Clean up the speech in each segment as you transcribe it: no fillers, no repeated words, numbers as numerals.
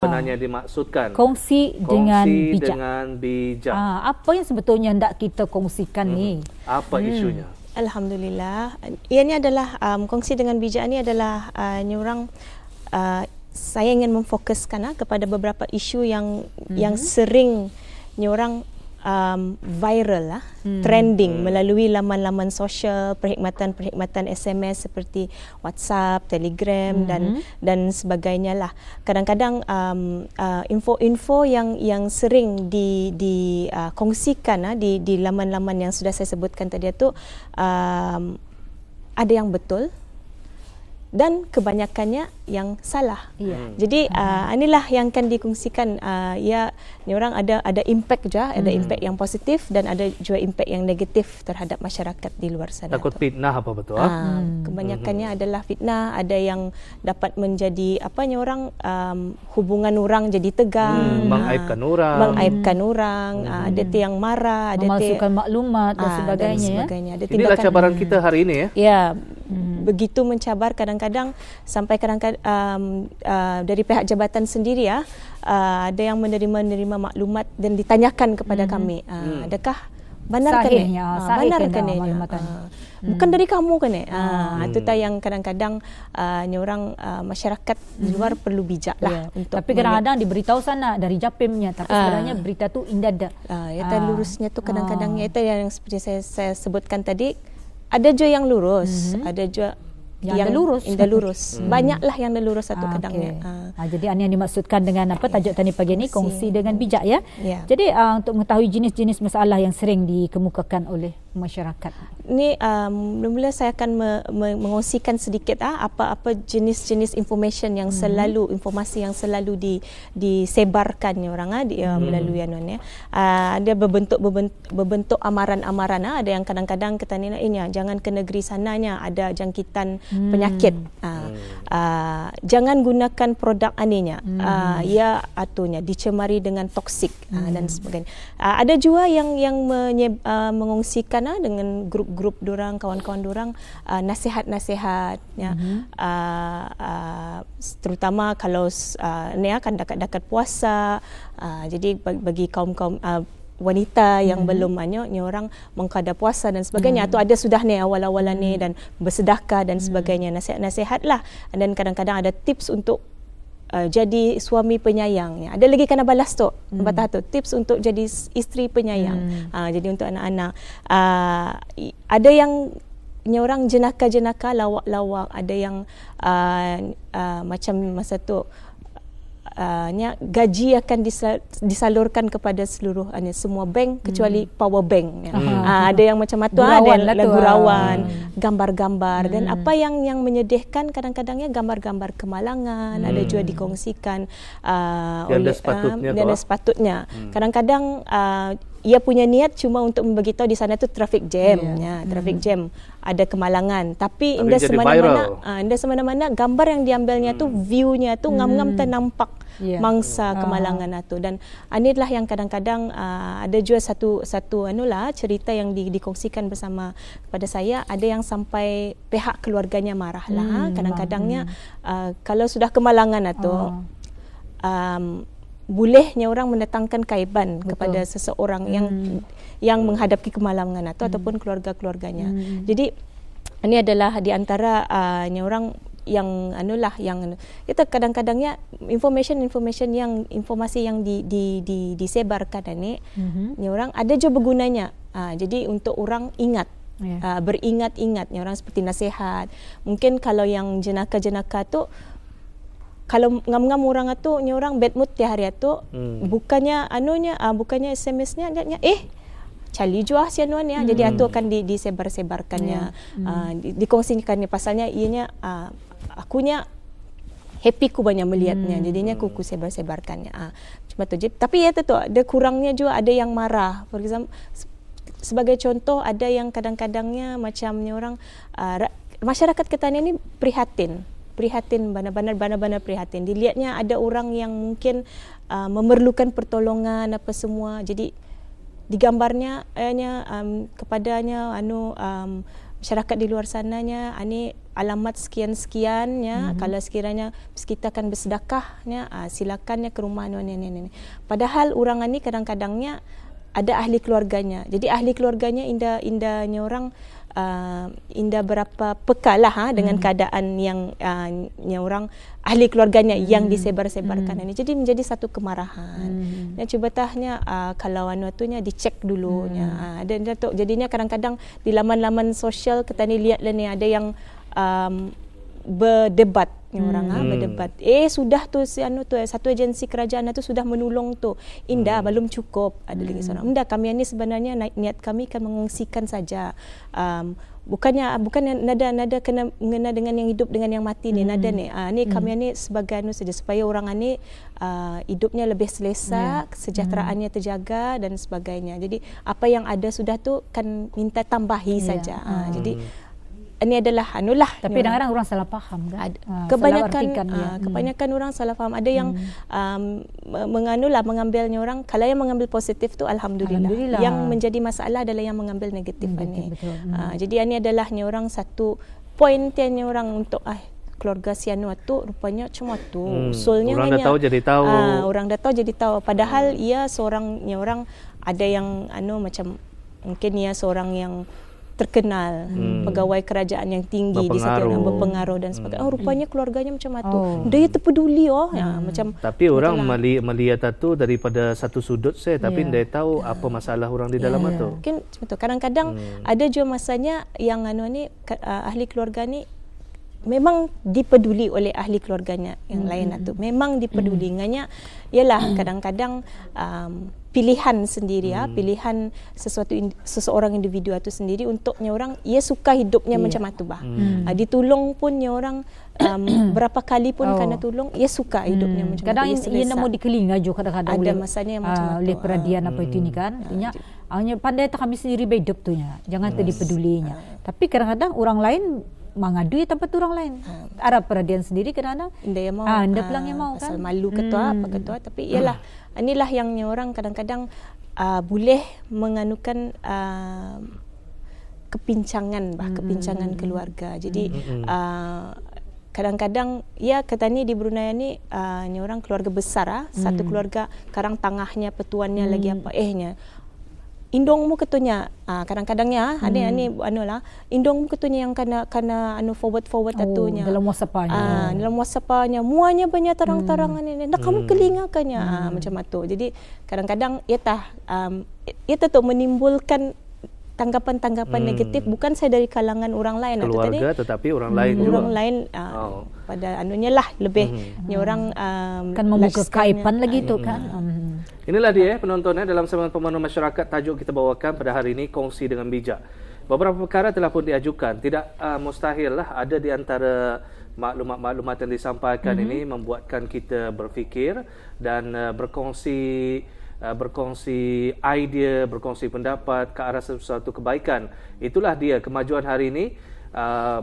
sebenarnya dimaksudkan? Kongsi dengan bijak. Dengan bijak. Apa yang sebetulnya hendak kita kongsikan ni? Apa isunya? Alhamdulillah. Ianya adalah kongsi dengan bijak ni adalah orang saya ingin memfokuskan kepada beberapa isu yang sering orang viral trending melalui laman-laman sosial, perkhidmatan SMS seperti WhatsApp, Telegram dan sebagainya lah. Kadang-kadang info-info yang sering dikongsikan di laman-laman yang sudah saya sebutkan tadi itu ada yang betul dan kebanyakannya yang salah. Jadi inilah yang akan dikongsikan. Ni orang ada impact juga, ada impact yang positif dan ada juga impact yang negatif terhadap masyarakat di luar sana. Takut fitnah apa betul? Kebanyakannya adalah fitnah, ada yang dapat menjadi orang hubungan orang jadi tegang, mengaibkan orang, ada yang marah, ada memalsukan maklumat dan sebagainya. Ada inilah cabaran kita hari ini ya. Ya, begitu mencabar kadang-kadang sampai dari pihak jabatan sendiri ada yang menerima maklumat dan ditanyakan kepada kami, adakah benar kan bukan dari kamu kan itu yang kadang-kadang orang masyarakat di luar perlu bijak lah untuk tapi kadang-kadang diberitahu sana dari Japimnya tapi sebenarnya berita tu indah lurusnya tu kadang-kadang itu yang seperti saya sebutkan tadi, ada juga yang lurus, ada juga yang lurus. Banyaklah yang lurus satu kadangnya. Jadi ini yang dimaksudkan dengan tajuk tadi pagi ni, kongsi dengan bijak ya. Jadi untuk mengetahui jenis-jenis masalah yang sering dikemukakan oleh masyarakat. Ni mula-mula saya akan mengongsikan sedikit apa-apa jenis-jenis informasi yang selalu disebarkan orang melalui ada berbentuk amaran-amaran, ada yang kadang-kadang katanya ini jangan ke negeri sananya ada jangkitan penyakit, jangan gunakan produk aninya, atunya dicemari dengan toksik dan sebagainya. Ada juga yang mengongsikan dengan grup-grup dorang, kawan-kawan dorang, nasihat-nasihat terutama kalau ni akan dekat-dekat puasa, jadi bagi kaum-kaum wanita yang belum ni orang mengkada puasa dan sebagainya, atau ada sudah ni awal-awalan ni dan bersedekah dan sebagainya, nasihat-nasihat lah. Dan kadang-kadang ada tips untuk jadi suami penyayang. Ada lagi kena balas tu, tips untuk jadi isteri penyayang. Jadi untuk anak-anak, ada yang orang jenaka-jenaka lawak-lawak, ada yang macam masa tu gaji akan disalurkan kepada seluruh semua bank kecuali power bank. Ada yang macam tu, ada gurauan, gambar-gambar dan apa yang menyedihkan kadang-kadangnya gambar-gambar kemalangan ada juga dikongsikan oleh yang sepatutnya. Kadang-kadang ia punya niat cuma untuk memberitahu di sana tu traffic jam, traffic jam, ada kemalangan, tapi indah semana-mana gambar yang diambilnya tu, view-nya tu ngam-ngam ternampak mangsa kemalangan itu. Dan inilah yang kadang-kadang ada juga satu cerita yang dikongsikan bersama kepada saya, ada yang sampai pihak keluarganya marah lah. Kadang-kadangnya kalau sudah kemalangan itu bolehnya orang mendatangkan kaiban kepada seseorang yang menghadapi kemalangan ataupun keluarga-keluarganya. Jadi ini adalah di antara orang yang yang kita kadang-kadangnya informasi yang disebarkan ni orang ada juga bergunanya. Jadi untuk orang ingat, beringat-ingat orang seperti nasihat. Mungkin kalau yang jenaka-jenaka tu, kalau ngam-ngam orang tu orang bad mood tiap hari tu, bukannya SMS-nya cali jua sianuan ya. Jadi itu akan disebar-sebarkannya, dikongsikannya, pasalnya ianya akunya happy ku banyak melihatnya, jadinya ku sebar-sebarkannya. Cuma tu je. Tapi tu ada kurangnya juga, ada yang marah. For example, sebagai contoh, ada yang kadang-kadangnya macamnya orang masyarakat kita ni prihatin, benar-benar prihatin. Dilihatnya ada orang yang mungkin memerlukan pertolongan apa semua. Jadi digambarnya kepadanya masyarakat di luar sananya, alamat sekian-sekian ya, kalau sekiranya kita akan bersedekah ya, silakan ya ke rumah ni. Padahal orang ni kadang-kadangnya ada ahli keluarganya. Jadi ahli keluarganya indahnya orang indah berapa peka lah dengan keadaan yang orang ahli keluarganya yang disebar-sebarkan ini. Jadi menjadi satu kemarahan. Dan cuba tahnya kalau atunya dicek dulunya. Dan jadinya kadang-kadang di laman-laman sosial kita ni lihat lah ni ada yang berdebat orang berdebat. Sudah tu satu agensi kerajaan tu sudah menolong tu. Indah belum cukup. Ada lagi seorang. Indah kami ni sebenarnya niat kami kan mengungsikan saja. Bukan nada kena mengena dengan yang hidup dengan yang mati ni. Nada ni ni kami ni sebagai saja supaya orang ni hidupnya lebih selesa, kesejahteraannya terjaga dan sebagainya. Jadi apa yang ada sudah tu kan minta tambahi saja. Jadi ini adalah tapi kadang-kadang orang salah faham kan. Kebanyakan orang salah faham. Ada yang mengambilnya orang, kalau yang mengambil positif tu alhamdulillah. Yang menjadi masalah adalah yang mengambil negatif ni. Jadi ini adalah orang satu poin tiannya orang untuk keluarga si tu rupanya cuma tu. Usulnya orang dah tahu jadi tahu. Orang dah tahu jadi tahu. Padahal ia seorangnya orang ada yang macam mungkin ia seorang yang terkenal, pegawai kerajaan yang tinggi di satu yang berpengaruh dan sebagainya. Rupanya keluarganya macam tu. Dia terpeduli macam. Tapi orang melihat itu daripada satu sudut tapi dia tahu apa masalah orang di dalam itu. Mungkin betul. Kadang-kadang ada juga masanya yang ahli keluarga ni memang dipeduli oleh ahli keluarganya yang lain tu. Memang dipeduli. Nganya ialah kadang-kadang pilihan sendiri pilihan seseorang individu itu sendiri untuknya orang ia suka hidupnya macam tu ditolong pun orang berapa kali pun kena tolong ia suka hidupnya macam kadang tu. Kadang ia mau dikelinga juga kadang-kadang ada masanya yang macam tu oleh perhatian apa itu ni kan. Artinya hanya pandai tak kami sendiri hidup tu nya. Jangan terdipedulinya. Tapi kadang-kadang orang lain mengadu tempat orang lain. Arah perhatian sendiri kadang-kadang dia mau pulang yang mau kan. Asal malu ketua apa ketua tapi ialah inilah yang orang kadang-kadang boleh menganukan kepincangan kepincangan keluarga. Jadi kadang-kadang kata ni di Brunei ni orang keluarga besar satu keluarga karang tangahnya petuannya lagi apa nya indongmu ketunya kadang-kadangnya ada ni indongmu ketunya yang kena forward atunya dalam WhatsApp-nya muanya banyak terang-terangan ini nak kamu kelingakannya macam tu. Jadi kadang-kadang ia tu menimbulkan tanggapan-tanggapan negatif bukan saya dari kalangan orang lain keluarga tetapi orang lain juga orang lain pada anunya lah lebih orang kan membuka kaipan lagi tu kan. Inilah dia penontonnya dalam segmen Pemandu Masyarakat. Tajuk kita bawakan pada hari ini kongsi dengan bijak. Beberapa perkara telah pun diajukan. Tidak mustahil lah ada di antara maklumat-maklumat yang disampaikan ini membuatkan kita berfikir dan berkongsi idea, berkongsi pendapat ke arah sesuatu kebaikan. Itulah dia kemajuan hari ini.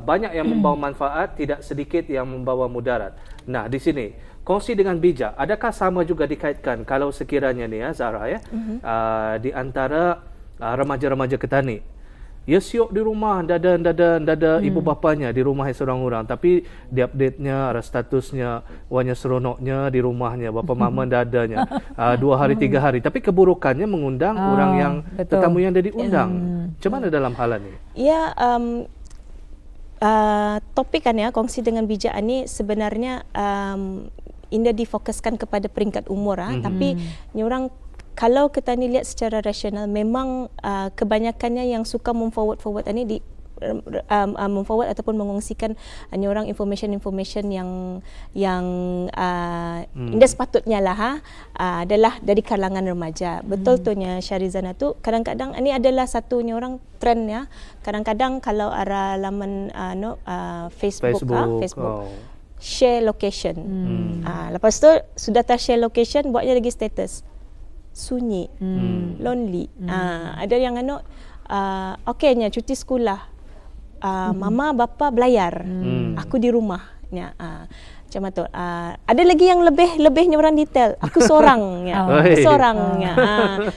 Banyak yang membawa manfaat, tidak sedikit yang membawa mudarat. Nah, di sini kongsi dengan bijak, adakah sama juga dikaitkan kalau sekiranya ni Zahra di antara remaja-remaja Ketani, ia siok di rumah dada ibu bapanya di rumah seorang orang, tapi di update-nya statusnya wanya seronoknya di rumahnya bapa mama dadanya 2 hari 3 hari, tapi keburukannya mengundang orang yang tetamu yang ada diundang. Macam mana dalam hal ini? Ya, topik kan kongsi dengan bijak ni sebenarnya indah difokuskan kepada peringkat umur tapi ni orang kalau kita ni lihat secara rasional memang kebanyakannya yang suka memforward ni memforward ataupun mengongsikan hanya orang information yang indah sepatutnya lah adalah dari kalangan remaja. Betul tu nya Syarizana tu kadang-kadang ini adalah satunya orang trend kadang-kadang kalau arah laman Facebook. Share location. Lepas tu sudah share location buatnya lagi status sunyi, lonely. Ada yang okeynya cuti sekolah. Mama bapa belayar. Aku di rumah. Macam tu. Ada lagi yang lebihnya orang detail. Aku seorangnya. Seorangnya.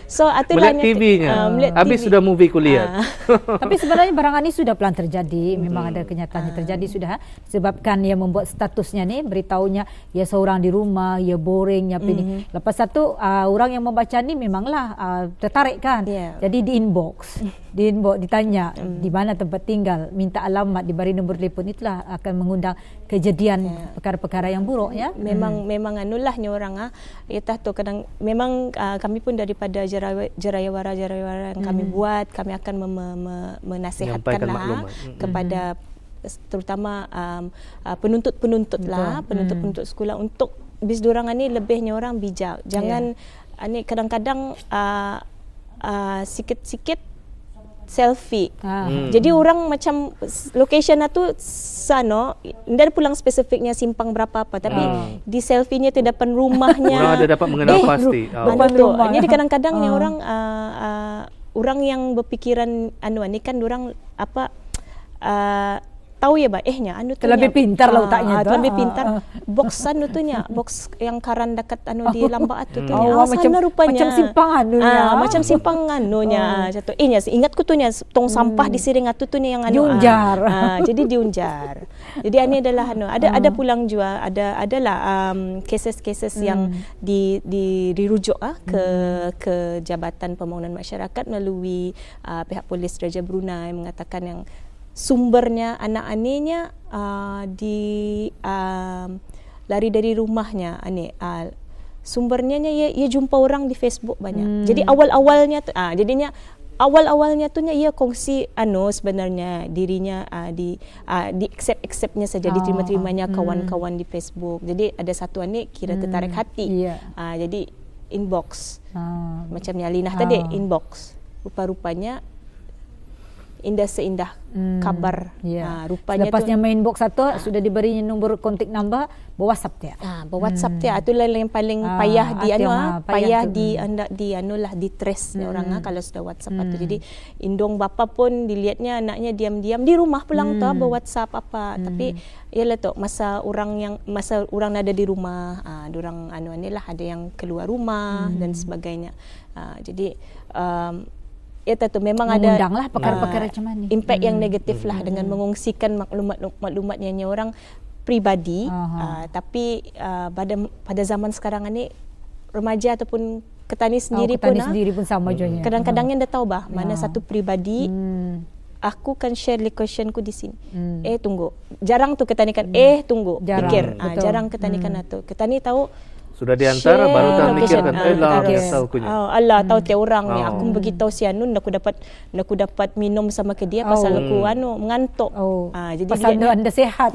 So melihat TV-nya. Habis sudah movie kuliah. Tapi sebenarnya barang ini sudah pelan terjadi. Memang ada kenyataannya terjadi sudah. Sebabkan ia membuat statusnya ni beritahunya ia seorang di rumah, ia boring, ia ini. Lepas satu orang yang membaca ni memanglah tertarik kan. Jadi di inbox ditanya di mana tempat tinggal, minta alamat, diberi nombor telefon, itulah akan mengundang kejadian perkara-perkara yang buruk ya. Memang anulah ni orang itah tu kadang memang kami pun daripada jerayawara yang kami buat, kami akan menasihatkanlah kepada terutama penuntut sekolah untuk bis dorang ni lebihnya orang bijak. Jangan ni kadang-kadang sikit-sikit selfie. Jadi orang macam location tu sana, tidak pulang spesifiknya simpang berapa apa, tapi di selfie-nya tu depan rumahnya. Orang ada dapat mengenal pasti. Depan rumah. Jadi kadang-kadang ni orang yang berpikiran ni kan orang tahu ya terlebih pintar lah otaknya tu. Terlebih pintar. Box box yang karan dekat di lambat tu tu macam rupanya macam simpang macam simpang jatuh. Ingatku tu tong sampah di siring tu ni yang diunjar. Jadi diunjar. Jadi ini adalah ada pulang juga adalah cases-cases yang dirujuk ke Jabatan Pembangunan Masyarakat melalui pihak polis Raja Brunei mengatakan yang sumbernya anak aninya lari dari rumahnya sumbernya ia jumpa orang di Facebook banyak. Jadi awal-awalnya tu ia kongsi sebenarnya dirinya di acceptnya saja, diterima-terimanya kawan-kawan di Facebook. Jadi ada satu kira tertarik hati. Jadi inbox macam Alinah tadi inbox. Rupa-rupanya indah seindah kabar. Rupanya lepasnya main box satu sudah diberinya nombor kontak number WhatsApp dia. WhatsApp dia itulah yang paling payah di trace ni orang kalau sudah WhatsApp tu. Jadi indung bapa pun dilihatnya anaknya diam-diam di rumah pulang tu WhatsApp apa. Tapi ialah tu masa orang ada di rumah, dorang anilah ada yang keluar rumah dan sebagainya. Jadi memang ada perkara-perkara macam ni. Impact yang negatif lah dengan mengongsikan maklumat-maklumatnya orang pribadi. Tapi pada zaman sekarang ni remaja ataupun ketani sendiri pun sama juga. Kadang-kadangnya dah tahu mana satu pribadi. Aku kan share locationku di sini. Tunggu. Jarang tu ketani kan tunggu. Fikir. Jarang ketani kan tu. Ketani tahu sudah diantara baru tak mikirkan tahu kunya. Allah tahu tiap orang ni. Aku beritahu si Anun aku dapat minum sama ke dia pasal aku mengantuk. Jadi pasal anda sehat.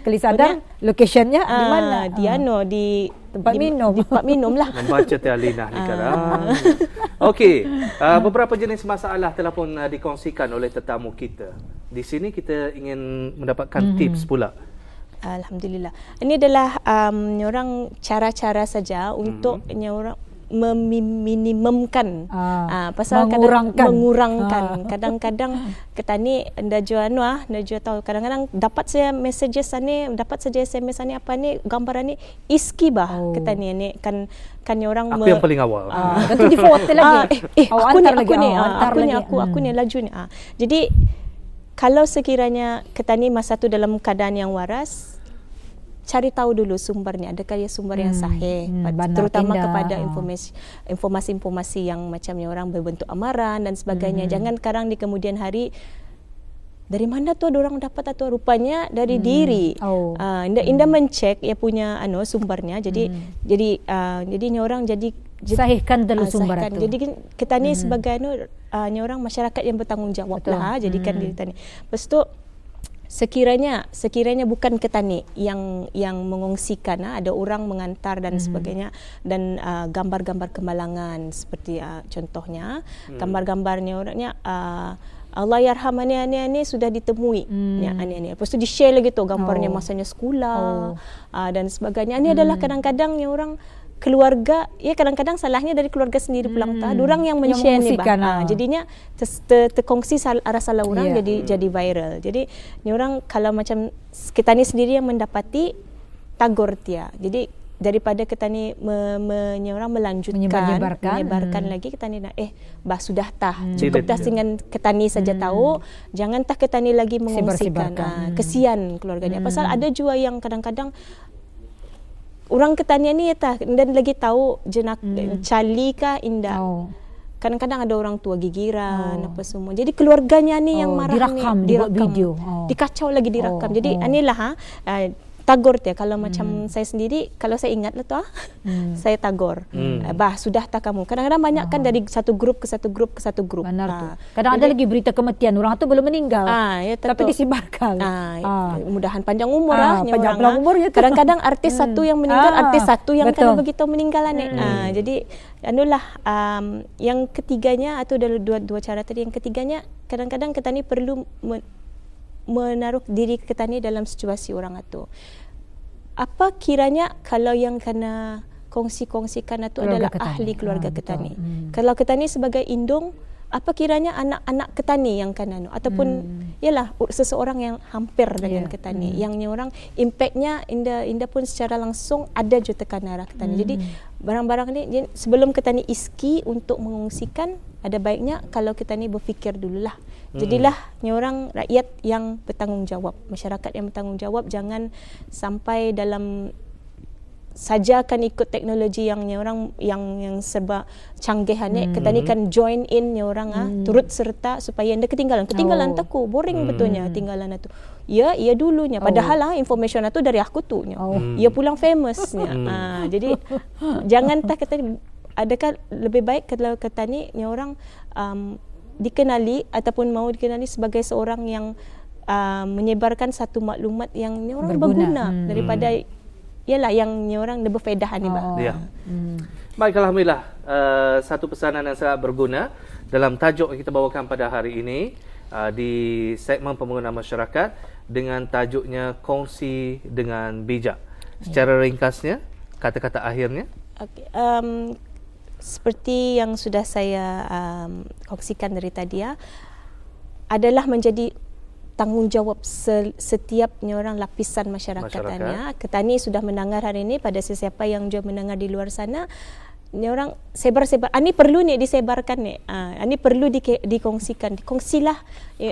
Sekali sadar locationnya di mana? Dia di tempat minum lah. Membaca Alinah ni sekarang. Okey, beberapa jenis masalah telah pun dikongsikan oleh tetamu kita. Di sini kita ingin mendapatkan tips pula. Alhamdulillah. Ini adalah orang cara-cara saja untuk orang meminimumkan pasal mengurangkan. Kadang-kadang ketani anda jual tahu kadang-kadang dapat saya messages dapat saja SMS apa ni gambar ni iski ketani ni kan orang aku yang paling awal. Tentu di foto lagi. Aku ni laju ni. Jadi kalau sekiranya ketani masa tu dalam keadaan yang waras, cari tahu dulu sumbernya, adakah ia sumber yang sahih, terutama kepada informasi-informasi yang macamnya orang berbentuk amaran dan sebagainya. Jangan sekarang di kemudian hari dari mana tu orang dapat atau rupanya dari diri. Indah mencek ia punya sumbernya. Jadi orang jadi sahihkan dulu sumber itu. Jadi kita ni sebagai orang masyarakat yang bertanggungjawab lah. Jadikan diri tani. Lepas tu sekiranya bukan ketani yang mengongsikan, ada orang mengantar dan sebagainya, dan gambar-gambar kemalangan seperti contohnya gambar-gambarnya orangnya Allah yarham ani sudah ditemui ani. Lepas tu di-share lagi tu gambarnya masanya sekolah dan sebagainya. Ini adalah kadang-kadang yang orang keluarga, kadang-kadang salahnya dari keluarga sendiri pulang orang yang men-share ni jadinya terkongsi arah salah orang jadi viral. Jadi ni orang kalau macam kita ni sendiri yang mendapati tagur dia. Jadi daripada kita ni orang melanjutkan menyebarkan lagi, kita ni bah sudah tah, cukup dah dengan kita ni saja tahu, jangan tah kita ni lagi mengungsikan. Kesian keluarganya. Pasal ada juga yang kadang-kadang orang ketanya ni dan lagi tahu cali kah indah. Kadang-kadang ada orang tua gigiran apa semua. Jadi keluarganya ni yang marah direkam video. Dikacau lagi direkam. Jadi inilah tagur dia. Kalau macam saya sendiri, kalau saya ingat lah tu saya tagur. Bah sudah tak kamu. Kadang-kadang banyak kan dari satu grup ke satu grup ke satu grup. Benar tu. Kadang ada lagi berita kematian orang tu belum meninggal. Ya, tapi disebarkan. Mudahan panjang umur panjang umur ya. Kadang-kadang artis satu yang meninggal, artis satu yang kena begitu meninggal jadi anulah yang ketiganya atau dari dua cara tadi, yang ketiganya kadang-kadang kita ni perlu menaruh diri kita ni dalam situasi orang itu. Apa kiranya kalau yang kena kongsi-kongsikan itu adalah ahli keluarga kita ni. Kalau kita ni sebagai indung, apa kiranya anak-anak kita ni yang kena ataupun ialah seseorang yang hampir dengan kita ni, yang orang impactnya inda pun secara langsung ada juga tekan arah kita ni. Jadi barang-barang ni sebelum kita ni iski untuk mengungsikan, ada baiknya kalau kita ni berfikir dululah. Jadilah orang rakyat yang bertanggungjawab, masyarakat yang bertanggungjawab, jangan sampai dalam saja akan ikut teknologi yang orang yang serba canggih kita ni kan join in orang turut serta supaya anda ketinggalan taku boring betulnya tinggalan itu. Ya dulunya padahal information itu dari aku tu ia pulang famousnya. Jadi jangan tak kata, adakah lebih baik kalau kata ni orang dikenali ataupun mau dikenali sebagai seorang yang menyebarkan satu maklumat yang orang berguna daripada ialah yang orang lebih faedah ni bah. Ya. Baik, alhamdulillah, satu pesanan yang sangat berguna dalam tajuk yang kita bawakan pada hari ini di segmen pembangunan masyarakat dengan tajuknya kongsi dengan bijak. Secara ringkasnya, kata-kata akhirnya. Okay. Seperti yang sudah saya kongsikan dari tadi adalah menjadi tanggungjawab setiap orang lapisan masyarakatnya. Kita ni sudah mendengar hari ini, pada sesiapa yang juga mendengar di luar sana, ni orang sebar-sebar. Ini perlu ni disebarkan ni. Ini perlu dikongsikan. Kongsilah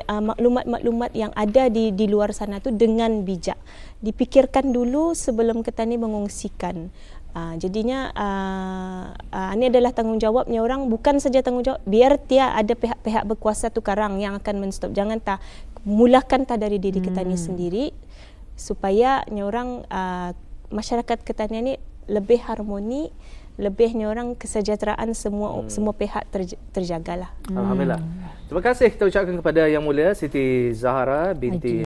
maklumat-maklumat yang ada di luar sana tu dengan bijak. Dipikirkan dulu sebelum kita ni mengongsikan. Jadinya ini adalah tanggungjawabnya orang, bukan saja tanggungjawab biar ada pihak-pihak berkuasa tu karang yang akan menstop. Jangan mulakan dari diri kita ni sendiri supaya orang masyarakat kita ni lebih harmoni, lebihnya orang kesejahteraan semua pihak terjagalah. Alhamdulillah. Terima kasih kita ucapkan kepada Yang Mulia Siti Zahara binti